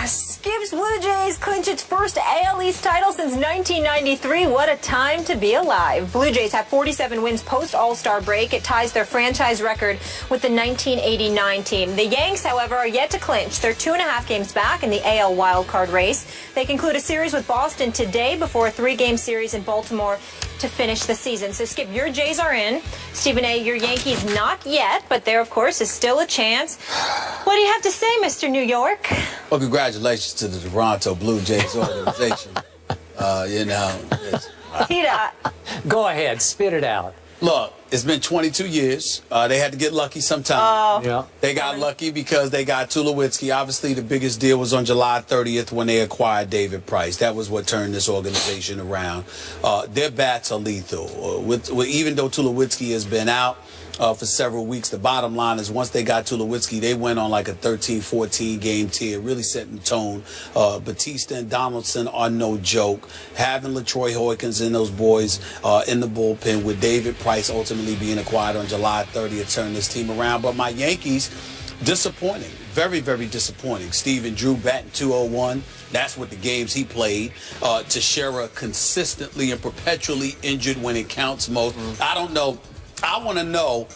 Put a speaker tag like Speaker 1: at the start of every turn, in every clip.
Speaker 1: Skip's Blue Jays clinch its first AL East title since 1993. What a time to be alive. Blue Jays have 47 wins post-All-Star break. It ties their franchise record with the 1989 team. The Yanks, however, are yet to clinch. They're 2.5 games back in the AL wildcard race. They conclude a series with Boston today before a 3-game series in Baltimore to finish the season. So, Skip, your Jays are in. Stephen A., your Yankees not yet, but there, of course, is still a chance. What do you have to say, Mr. New York?
Speaker 2: Well, congratulations to the Toronto Blue Jays organization.
Speaker 3: Go ahead, spit it out.
Speaker 2: Look, it's been 22 years. They had to get lucky sometime.
Speaker 3: Yeah.
Speaker 2: They got lucky because they got Tulowitzki. Obviously, the biggest deal was on July 30th when they acquired David Price. That was what turned this organization around. Their bats are lethal. Even though Tulowitzki has been out for several weeks, the bottom line is once they got Tulowitzki, they went on like a 13-14 game tier, really setting the tone. Batista and Donaldson are no joke. Having LaTroy Hoykins and those boys in the bullpen with David Price ultimately being acquired on July 30th turned this team around. But my Yankees, disappointing. Very, very disappointing. Steven Drew batting .201. That's what the games he played. Teixeira consistently and perpetually injured when it counts most. I don't know. I want to know.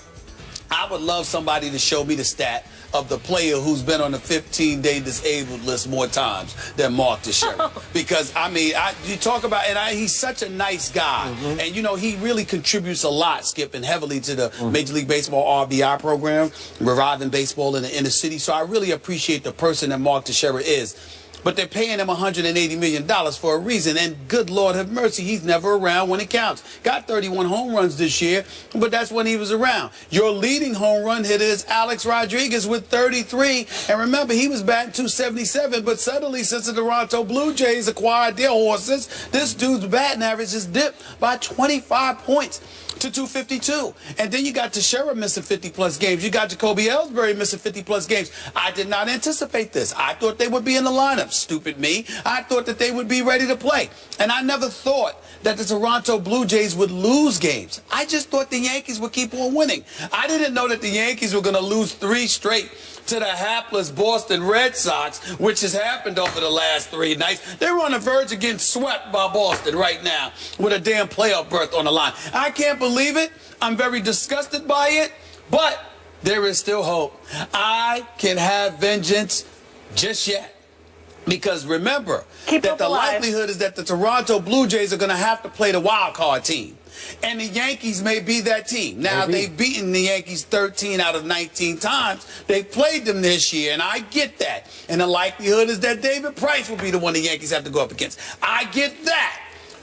Speaker 2: I would love somebody to show me the stat of the player who's been on the 15-day disabled list more times than Mark Teixeira. Because, I mean, you talk about, and he's such a nice guy. And, you know, he really contributes a lot, Skip, and heavily to the Major League Baseball RBI program, reviving baseball in the inner city. So I really appreciate the person that Mark Teixeira is. But they're paying him $180 million for a reason. And good Lord have mercy, he's never around when it counts. Got 31 home runs this year, but that's when he was around. Your leading home run hitter is Alex Rodriguez with 33. And remember, he was batting .277, but suddenly since the Toronto Blue Jays acquired their horses, this dude's batting average has dipped by 25 points to .252. And then you got Teixeira missing 50-plus games. You got Jacoby Ellsbury missing 50-plus games. I did not anticipate this. I thought they would be in the lineup. Stupid me. I thought that they would be ready to play. And I never thought that the Toronto Blue Jays would lose games. I just thought the Yankees would keep on winning. I didn't know that the Yankees were going to lose 3 straight to the hapless Boston Red Sox, which has happened over the last 3 nights. They're on the verge of getting swept by Boston right now with a damn playoff berth on the line. I can't believe it. I'm very disgusted by it, but there is still hope. I can have vengeance just yet. Because remember that the likelihood is that the Toronto Blue Jays are going to have to play the wild card team. And the Yankees may be that team. Now, they've beaten the Yankees 13 out of 19 times. They've played them this year, and I get that. And the likelihood is that David Price will be the one the Yankees have to go up against. I get that.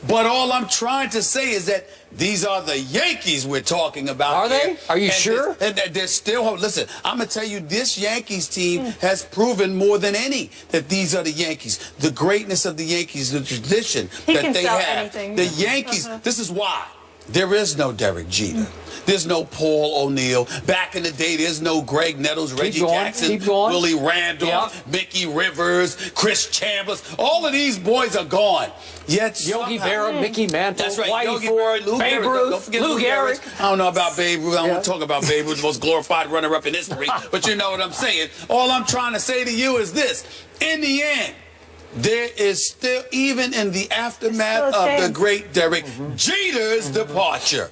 Speaker 2: But all I'm trying to say is that these are the Yankees we're talking about.
Speaker 3: Are they? Are you sure?
Speaker 2: And there's still hope. Listen, I'm going to tell you, this Yankees team has proven more than any that these are the Yankees. The greatness of the Yankees, the tradition that they have. The Yankees, this is why. There is no Derek Jeter. There's no Paul O'Neill. Back in the day, there's no Greg Nettles, Reggie Jackson, Willie Randolph, Mickey Rivers, Chris Chambers. All of these boys are gone. Yet
Speaker 3: Yogi Berra, Mickey Mantle,
Speaker 2: that's right,
Speaker 3: Whitey
Speaker 2: Yogi
Speaker 3: Ford,
Speaker 2: Berra,
Speaker 3: Babe Ruth,
Speaker 2: don't forget
Speaker 3: Lou Gehrig.
Speaker 2: I don't know about Babe Ruth. I don't want to talk about Babe Ruth, the most glorified runner-up in history. But you know what I'm saying. All I'm trying to say to you is this. In the end, there is still, even in the aftermath of the great Derek Jeter's departure,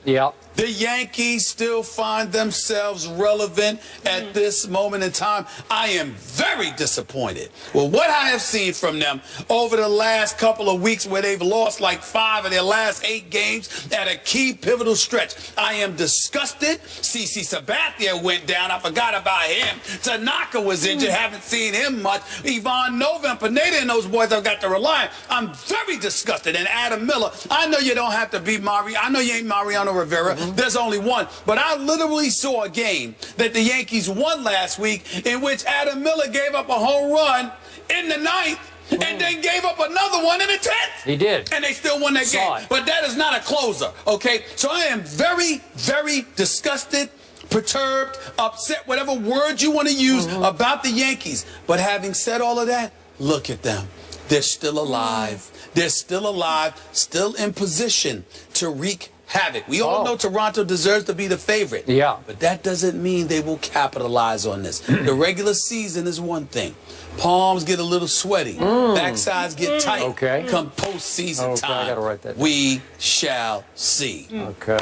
Speaker 2: the Yankees still find themselves relevant at this moment in time. I am very disappointed with what I have seen from them over the last couple of weeks where they've lost like 5 of their last 8 games at a key pivotal stretch. I am disgusted. CC Sabathia went down. I forgot about him. Tanaka was injured. Haven't seen him much. Ivan Nova and Pineda and those boys I've got to rely on. I'm very disgusted. And Adam Miller, I know you don't have to be Mario. I know you ain't Mariano Rivera. There's only one. But I literally saw a game that the Yankees won last week in which Adam Miller gave up a home run in the 9th and then gave up another one in the 10th.
Speaker 3: He did.
Speaker 2: And they still won that game. But that is not a closer, okay? So I am very, very disgusted, perturbed, upset, whatever word you want to use about the Yankees. But having said all of that, look at them. They're still alive. They're still alive, still in position to wreak havoc. We all know Toronto deserves to be the favorite.
Speaker 3: Yeah.
Speaker 2: But that doesn't mean they will capitalize on this. The regular season is one thing. Palms get a little sweaty. Backsides get tight.
Speaker 3: Okay.
Speaker 2: Come postseason time,
Speaker 3: I gotta write that down.
Speaker 2: we shall see.
Speaker 3: Okay.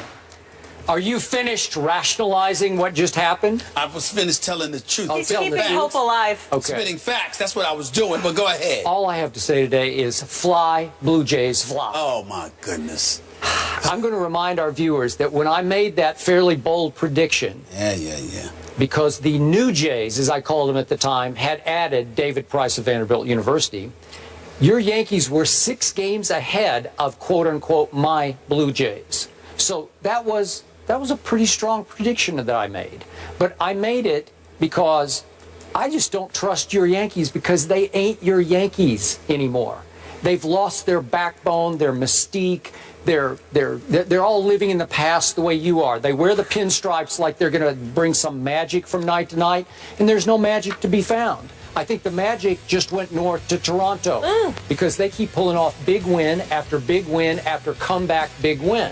Speaker 3: Are you finished rationalizing what just happened?
Speaker 2: I was finished telling the truth.
Speaker 3: Oh, tell
Speaker 1: Keeping
Speaker 3: the truth.
Speaker 1: hope alive.
Speaker 3: Okay.
Speaker 2: Spitting facts. That's what I was doing. But go ahead.
Speaker 3: All I have to say today is fly, Blue Jays, fly.
Speaker 2: Oh, my goodness.
Speaker 3: I'm going to remind our viewers that when I made that fairly bold prediction,
Speaker 2: Yeah.
Speaker 3: because the New Jays, as I called them at the time, had added David Price of Vanderbilt University, your Yankees were 6 games ahead of, quote-unquote, my Blue Jays. So that was a pretty strong prediction that I made. But I made it because I just don't trust your Yankees because they ain't your Yankees anymore. They've lost their backbone, their mystique. They're all living in the past the way you are. They wear the pinstripes like they're going to bring some magic from night to night, and there's no magic to be found. I think the magic just went north to Toronto because they keep pulling off big win after comeback big win.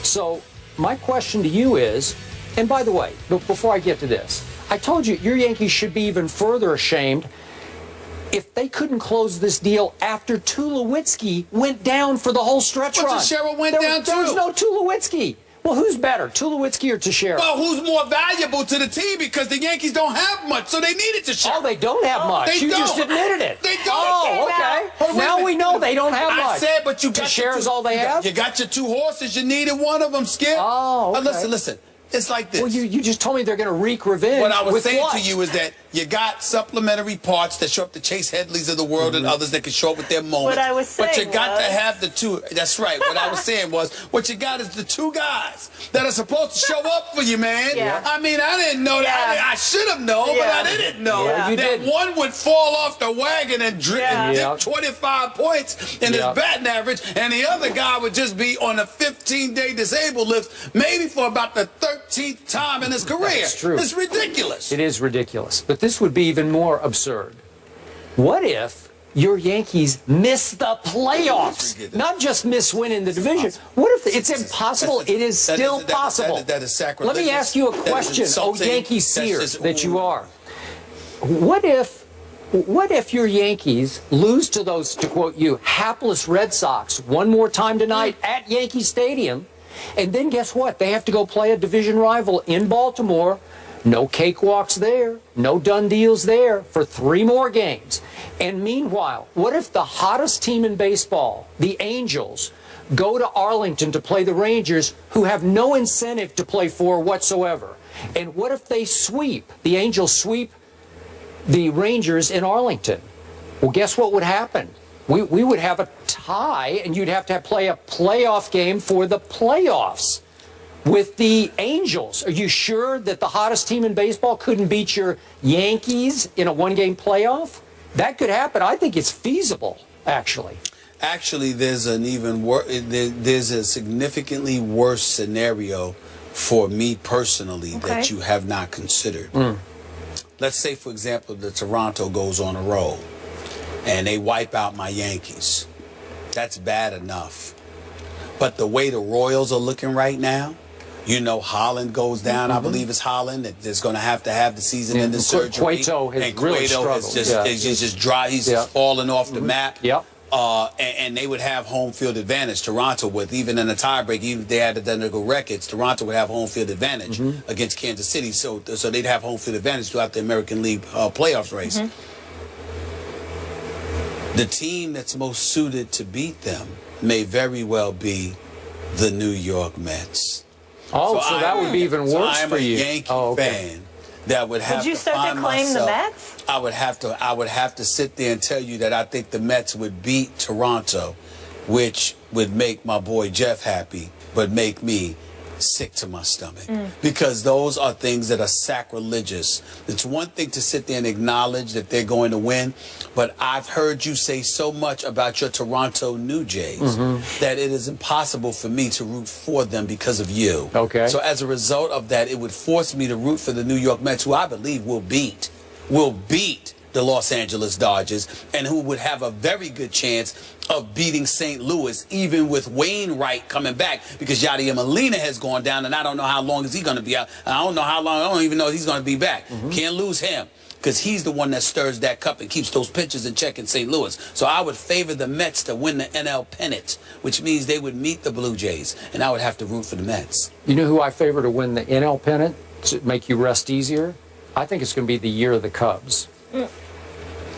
Speaker 3: So my question to you is, and by the way, before I get to this, I told you your Yankees should be even further ashamed if they couldn't close this deal after Tulowitzki went down for the whole stretch run.
Speaker 2: But Teixeira went down too.
Speaker 3: There was no Tulowitzki. Well, who's better, Tulowitzki or Teixeira?
Speaker 2: Well, who's more valuable to the team because the Yankees don't have much, so they needed Teixeira.
Speaker 3: Oh, they don't have much.
Speaker 2: They
Speaker 3: You
Speaker 2: don't.
Speaker 3: just admitted it.
Speaker 2: They don't.
Speaker 3: Oh, okay.
Speaker 2: Hold on, wait a
Speaker 3: Now
Speaker 2: minute.
Speaker 3: we know they don't have much.
Speaker 2: I said, but you got
Speaker 3: Teixeira's all they have?
Speaker 2: You got your 2 horses. You needed one of them, Skip.
Speaker 3: Oh, okay.
Speaker 2: Listen. It's like this.
Speaker 3: Well, you just told me they're going to wreak revenge.
Speaker 2: What I was
Speaker 3: with
Speaker 2: saying
Speaker 3: what?
Speaker 2: to you is that you got supplementary parts that show up the Chase Headleys of the world and others that can show up with their moments.
Speaker 1: What I was saying
Speaker 2: But you got
Speaker 1: was-
Speaker 2: to have the 2. That's right. What I was saying was, what you got is the 2 guys that are supposed to show up for you, man.
Speaker 1: Yeah.
Speaker 2: I mean, I didn't know that.
Speaker 1: Yeah.
Speaker 2: I should have known,
Speaker 1: Yeah.
Speaker 2: but I didn't know
Speaker 3: Yeah, you
Speaker 2: that
Speaker 3: didn't.
Speaker 2: one would fall off the wagon and
Speaker 1: Yeah.
Speaker 2: dip 25 points in his batting average, and the other guy would just be on a 15-day disabled list, maybe for about the 13th time in his career.
Speaker 3: That's true.
Speaker 2: It's ridiculous.
Speaker 3: It is ridiculous. But this would be even more absurd. What if your Yankees miss the playoffs? Not just miss winning the division. What if it's impossible? It is still possible.
Speaker 2: That is sacrilegious.
Speaker 3: Let me ask you a question, oh Yankee seer that you are. What if your Yankees lose to those, to quote you, hapless Red Sox one more time tonight at Yankee Stadium, and then guess what? They have to go play a division rival in Baltimore. No cakewalks there, no done deals there for 3 more games. And meanwhile, what if the hottest team in baseball, the Angels, go to Arlington to play the Rangers, who have no incentive to play for whatsoever? And what if they sweep, the Angels sweep the Rangers in Arlington? Well, guess what would happen? We would have a tie, and you'd have to play a playoff game for the playoffs with the Angels. Are you sure that the hottest team in baseball couldn't beat your Yankees in a 1-game playoff? That could happen. I think it's feasible, actually.
Speaker 2: Actually, there's an even worse. There's a significantly worse scenario for me personally that you have not considered. Let's say, for example, that Toronto goes on a roll and they wipe out my Yankees. That's bad enough. But the way the Royals are looking right now, you know, Holland goes down. I believe it's Holland that is going to have the season in the surgery.
Speaker 3: Cueto has really struggled.
Speaker 2: He's just dry. He's just falling off the map.
Speaker 3: Yep.
Speaker 2: And they would have home field advantage. Toronto would, even in a tiebreak, even if they had identical records, Toronto would have home field advantage against Kansas City. So they'd have home field advantage throughout the American League playoffs race. The team that's most suited to beat them may very well be the New York Mets.
Speaker 3: Oh, so that would be even worse for you.
Speaker 2: I'm a Yankee fan that would have
Speaker 1: Did you
Speaker 2: to
Speaker 1: start
Speaker 2: find
Speaker 1: to claim
Speaker 2: myself,
Speaker 1: the Mets?
Speaker 2: I would have to sit there and tell you that I think the Mets would beat Toronto, which would make my boy Jeff happy, but make me sick to my stomach, because those are things that are sacrilegious. It's one thing to sit there and acknowledge that they're going to win, but I've heard you say so much about your Toronto New Jays that it is impossible for me to root for them because of you.
Speaker 3: Okay.
Speaker 2: So as a result of that, it would force me to root for the New York Mets, who I believe will beat the Los Angeles Dodgers, and who would have a very good chance of beating St. Louis, even with Wainwright coming back, because Yadier Molina has gone down, and I don't know how long is he going to be out. I don't know how long. I don't even know if he's going to be back. Can't lose him, because he's the one that stirs that cup and keeps those pitchers in check in St. Louis. So I would favor the Mets to win the NL pennant, which means they would meet the Blue Jays, and I would have to root for the Mets.
Speaker 3: You know who I favor to win the NL pennant to make you rest easier? I think it's going to be the year of the Cubs.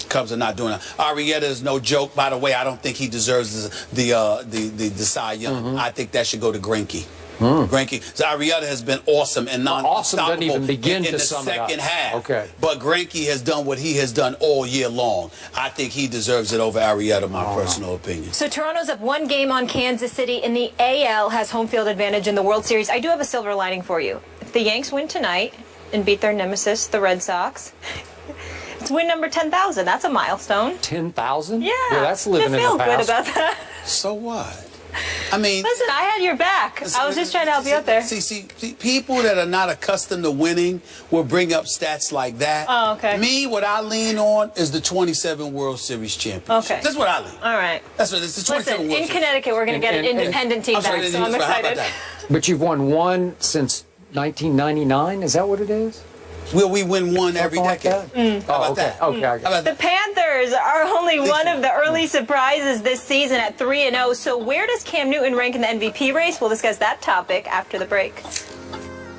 Speaker 2: Cubs are not doing it. Arrieta is no joke. By the way, I don't think he deserves the Cy Young. I think that should go to Greinke. Greinke. So Arrieta has been awesome and
Speaker 3: awesome doesn't even begin
Speaker 2: in
Speaker 3: to
Speaker 2: the
Speaker 3: sum it up.
Speaker 2: second half.
Speaker 3: Okay.
Speaker 2: But Greinke has done what he has done all year long. I think he deserves it over Arrieta, my personal opinion.
Speaker 1: So Toronto's up 1 game on Kansas City in the AL, has home field advantage in the World Series. I do have a silver lining for you. If the Yanks win tonight and beat their nemesis, the Red Sox, it's win number 10,000. That's a milestone.
Speaker 3: 10,000?
Speaker 1: Yeah.
Speaker 3: That's living in the
Speaker 1: feel
Speaker 3: past.
Speaker 1: good about that.
Speaker 2: So what? I mean,
Speaker 1: listen, I had your back. I was just trying to help you out there.
Speaker 2: See, people that are not accustomed to winning will bring up stats like that.
Speaker 1: Oh, okay.
Speaker 2: Me, what I lean on is the 27 World Series championship.
Speaker 1: Okay.
Speaker 2: That's what I lean on.
Speaker 1: All right.
Speaker 2: That's what it's the 27
Speaker 1: Listen,
Speaker 2: World
Speaker 1: in
Speaker 2: Series.
Speaker 1: Connecticut, we're going to get an independent team back, so I'm
Speaker 2: how about
Speaker 1: excited.
Speaker 2: that?
Speaker 3: But you've won one since 1999? Is that what it is?
Speaker 2: Will we win one every
Speaker 3: Something like
Speaker 2: decade?
Speaker 3: that?
Speaker 2: How about
Speaker 3: okay.
Speaker 2: that?
Speaker 3: Okay.
Speaker 2: How about
Speaker 1: The
Speaker 2: that?
Speaker 1: Panthers are only one of the early surprises this season at 3-0. So where does Cam Newton rank in the MVP race? We'll discuss that topic after the break.